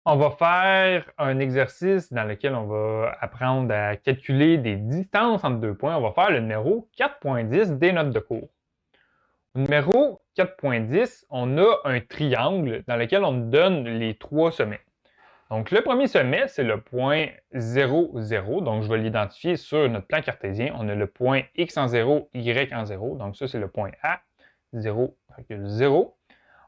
On va faire un exercice dans lequel on va apprendre à calculer des distances entre deux points. On va faire le numéro 4.10 des notes de cours. Au numéro 4.10, on a un triangle dans lequel on nous donne les trois sommets. Donc, le premier sommet, c'est le point 0, 0. Donc, je vais l'identifier sur notre plan cartésien. On a le point x en 0, y en 0. Donc, ça, c'est le point A, 0, 0.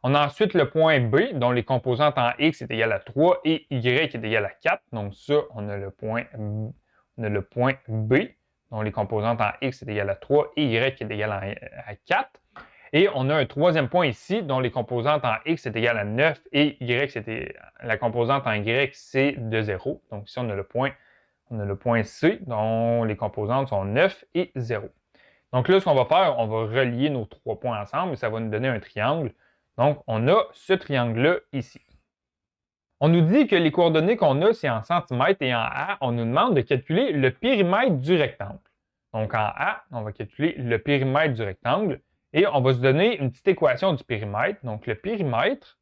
On a ensuite le point B, dont les composantes en x est égal à 3 et y est égal à 4. Donc ça, on a le point B, dont les composantes en x est égal à 3 et y est égal à 4. Et on a un troisième point ici, dont les composantes en x est égal à 9 et la composante en y, c'est de 0. Donc ici, on a le point C, dont les composantes sont 9 et 0. Donc là, ce qu'on va faire, on va relier nos trois points ensemble et ça va nous donner un triangle. Donc, on a ce triangle-là ici. On nous dit que les coordonnées qu'on a, c'est en centimètres et en A, on nous demande de calculer le périmètre du rectangle. Donc, en A, on va calculer le périmètre du rectangle et on va se donner une petite équation du périmètre. Donc, le périmètre,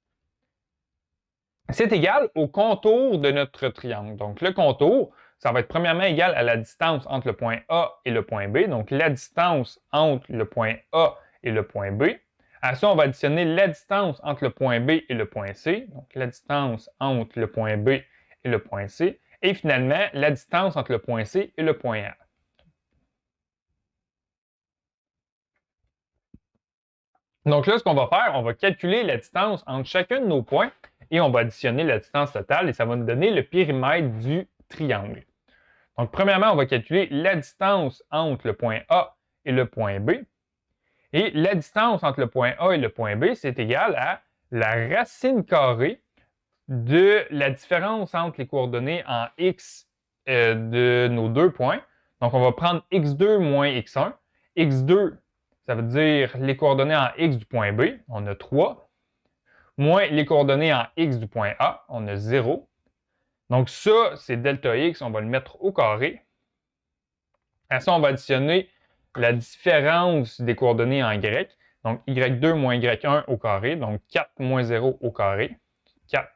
c'est égal au contour de notre triangle. Donc, le contour, ça va être premièrement égal à la distance entre le point A et le point B. Donc, la distance entre le point A et le point B. À ça, on va additionner la distance entre le point B et le point C. Donc, la distance entre le point B et le point C. Et finalement, la distance entre le point C et le point A. Donc là, ce qu'on va faire, on va calculer la distance entre chacun de nos points et on va additionner la distance totale et ça va nous donner le périmètre du triangle. Donc, premièrement, on va calculer la distance entre le point A et le point B. Et la distance entre le point A et le point B, c'est égal à la racine carrée de la différence entre les coordonnées en x de nos deux points. Donc, on va prendre x2 moins x1. x2, ça veut dire les coordonnées en x du point B, on a 3, moins les coordonnées en x du point A, on a 0. Donc ça, c'est delta x, on va le mettre au carré. À ça, on va additionner la différence des coordonnées en y. Donc, y2 moins y1 au carré. Donc, 4 moins 0 au carré. 4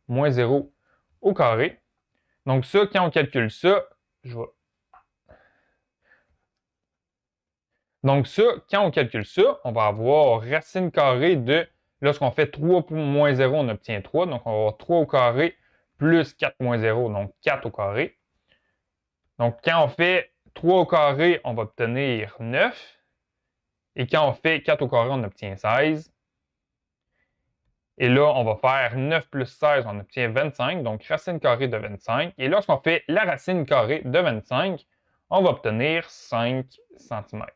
moins 0 au carré. Donc, ça, quand on calcule ça, Donc, ça, quand on calcule ça, on va avoir racine carrée de... Lorsqu'on fait 3 moins 0, on obtient 3. Donc, on va avoir 3 au carré plus 4 moins 0, donc 4 au carré. Donc, quand on fait 3 au carré, on va obtenir 9. Et quand on fait 4 au carré, on obtient 16. Et là, on va faire 9 plus 16, on obtient 25. Donc, racine carrée de 25. Et lorsqu'on fait la racine carrée de 25, on va obtenir 5 cm.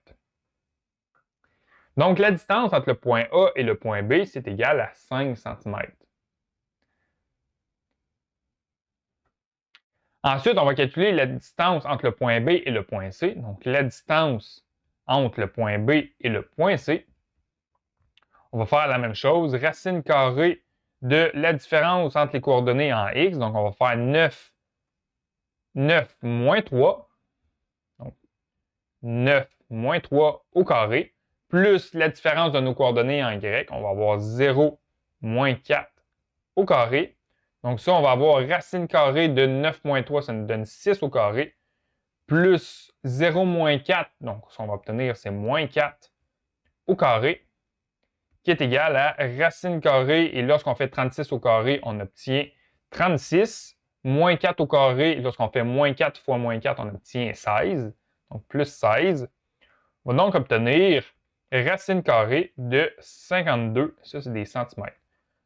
Donc, la distance entre le point A et le point B, c'est égal à 5 cm. Ensuite, on va calculer la distance entre le point B et le point C. Donc, la distance entre le point B et le point C. On va faire la même chose. Racine carrée de la différence entre les coordonnées en x. Donc, on va faire 9 moins 3. Donc, 9 moins 3 au carré. Plus la différence de nos coordonnées en y. On va avoir 0 moins 4 au carré. Donc ça, on va avoir racine carrée de 9 moins 3, ça nous donne 6 au carré. Plus 0 moins 4, donc ce qu'on va obtenir, c'est moins 4 au carré, qui est égal à racine carrée. Et lorsqu'on fait 36 au carré, on obtient 36. Moins 4 au carré, lorsqu'on fait moins 4 fois moins 4, on obtient 16. Donc plus 16. On va donc obtenir racine carrée de 52. Ça, c'est des centimètres.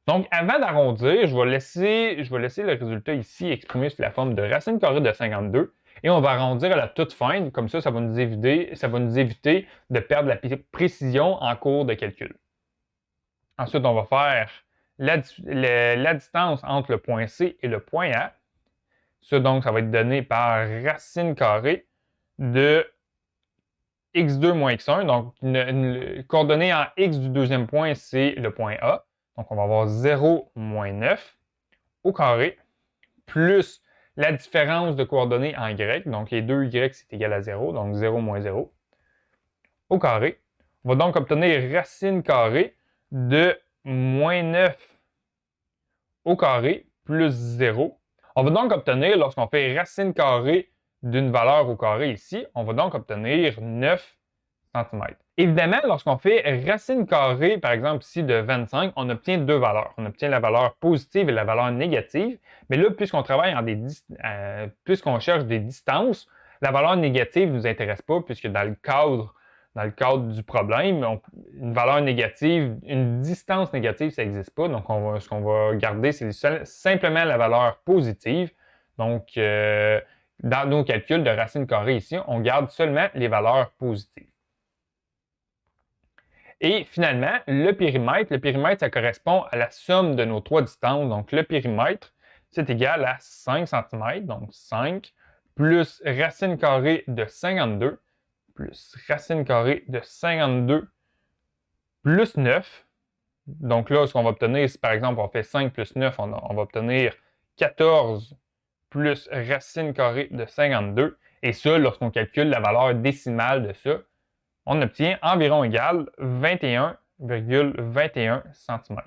Donc, avant d'arrondir, je vais laisser le résultat ici exprimé sous la forme de racine carrée de 52 et on va arrondir à la toute fin. Comme ça va nous éviter de perdre la précision en cours de calcul. Ensuite, on va faire la distance entre le point C et le point A. Ça, donc, ça va être donné par racine carrée de x2 moins x1. Donc, une coordonnée en x du deuxième point, c'est le point A. Donc, on va avoir 0 moins 9 au carré, plus la différence de coordonnées en y. Donc, les deux y, c'est égal à 0. Donc, 0 moins 0 au carré. On va donc obtenir racine carrée de moins 9 au carré, plus 0. On va donc obtenir, lorsqu'on fait racine carrée d'une valeur au carré ici, on va donc obtenir 9 cm. Évidemment, lorsqu'on fait racine carrée, par exemple ici de 25, on obtient deux valeurs. On obtient la valeur positive et la valeur négative. Mais là, puisqu'on travaille puisqu'on cherche des distances, la valeur négative ne nous intéresse pas, puisque dans le cadre du problème, une valeur négative, une distance négative, ça n'existe pas. Donc, ce qu'on va garder, c'est simplement la valeur positive. Donc, dans nos calculs de racine carrée ici, on garde seulement les valeurs positives. Et finalement, le périmètre, ça correspond à la somme de nos trois distances. Donc, le périmètre, c'est égal à 5 cm, donc 5, plus racine carrée de 52, plus racine carrée de 52, plus 9. Donc là, ce qu'on va obtenir, si par exemple on fait 5 plus 9, on va obtenir 14 plus racine carrée de 52. Et ça, lorsqu'on calcule la valeur décimale de ça, on obtient environ égal 21,21 cm.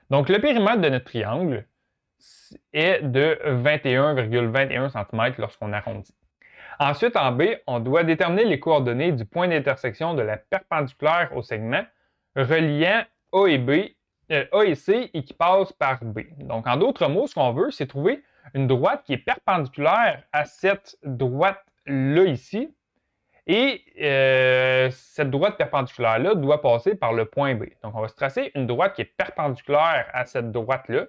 Donc, le périmètre de notre triangle est de 21,21 cm lorsqu'on arrondit. Ensuite, en B, on doit déterminer les coordonnées du point d'intersection de la perpendiculaire au segment reliant A et C et qui passe par B. Donc, en d'autres mots, ce qu'on veut, c'est trouver une droite qui est perpendiculaire à cette droite-là ici. Et cette droite perpendiculaire-là doit passer par le point B. Donc, on va se tracer une droite qui est perpendiculaire à cette droite-là.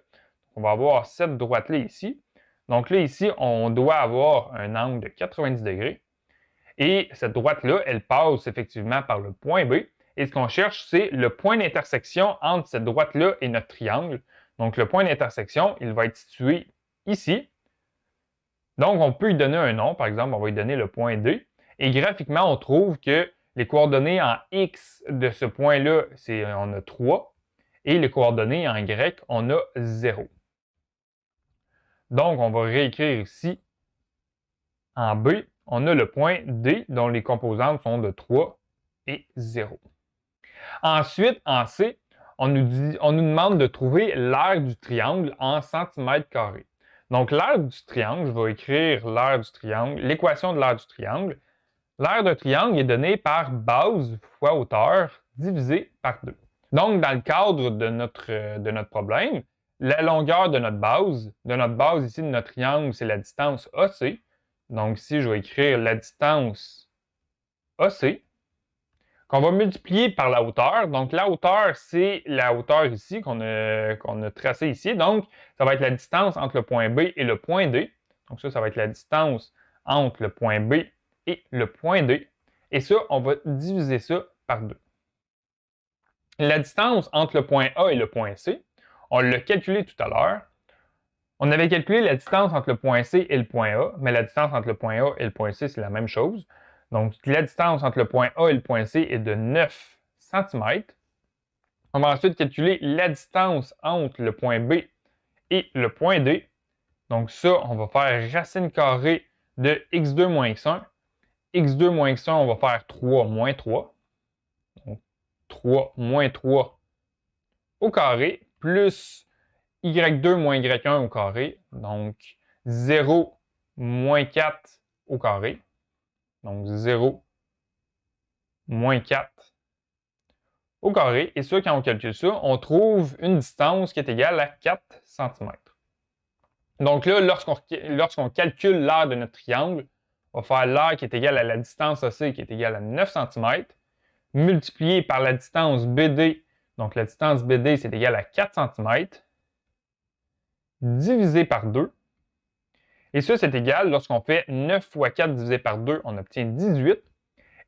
On va avoir cette droite-là ici. Donc là, ici, on doit avoir un angle de 90 degrés. Et cette droite-là, elle passe effectivement par le point B. Et ce qu'on cherche, c'est le point d'intersection entre cette droite-là et notre triangle. Donc, le point d'intersection, il va être situé ici. Donc, on peut lui donner un nom. Par exemple, on va lui donner le point D. Et graphiquement, on trouve que les coordonnées en X de ce point-là, on a 3. Et les coordonnées en Y, on a 0. Donc, on va réécrire ici, en B, on a le point D dont les composantes sont de 3 et 0. Ensuite, en C, on nous demande de trouver l'aire du triangle en centimètres carrés. Donc, l'aire du triangle, je vais écrire l'aire du triangle, l'équation de l'aire du triangle. L'aire d'un triangle est donnée par base fois hauteur divisé par 2. Donc, dans le cadre de notre problème, la longueur de notre base ici de notre triangle, c'est la distance AC. Donc ici, je vais écrire la distance AC, qu'on va multiplier par la hauteur. Donc la hauteur, c'est la hauteur ici qu'on a tracée ici. Donc, ça va être la distance entre le point B et le point D. Donc ça va être la distance entre le point B et le point D. Et ça, on va diviser ça par 2. La distance entre le point A et le point C, on l'a calculé tout à l'heure. On avait calculé la distance entre le point C et le point A, mais la distance entre le point A et le point C, c'est la même chose. Donc, la distance entre le point A et le point C est de 9 cm. On va ensuite calculer la distance entre le point B et le point D. Donc ça, on va faire racine carrée de x2 moins x1. x2 moins x1, on va faire 3 moins 3. Donc 3 moins 3 au carré, plus y2 moins y1 au carré, donc 0 moins 4 au carré, donc 0 moins 4 au carré. Et ça, quand on calcule ça, on trouve une distance qui est égale à 4 cm. Donc là, lorsqu'on calcule l'aire de notre triangle, on va faire l'aire qui est égale à la distance AC qui est égale à 9 cm, multiplié par la distance BD. Donc la distance BD, c'est égal à 4 cm, divisé par 2. Et ça, c'est égal, lorsqu'on fait 9 fois 4 divisé par 2, on obtient 18.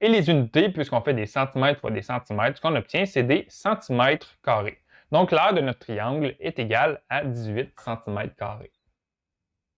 Et les unités, puisqu'on fait des centimètres fois des centimètres, ce qu'on obtient, c'est des centimètres carrés. Donc l'aire de notre triangle est égale à 18 cm².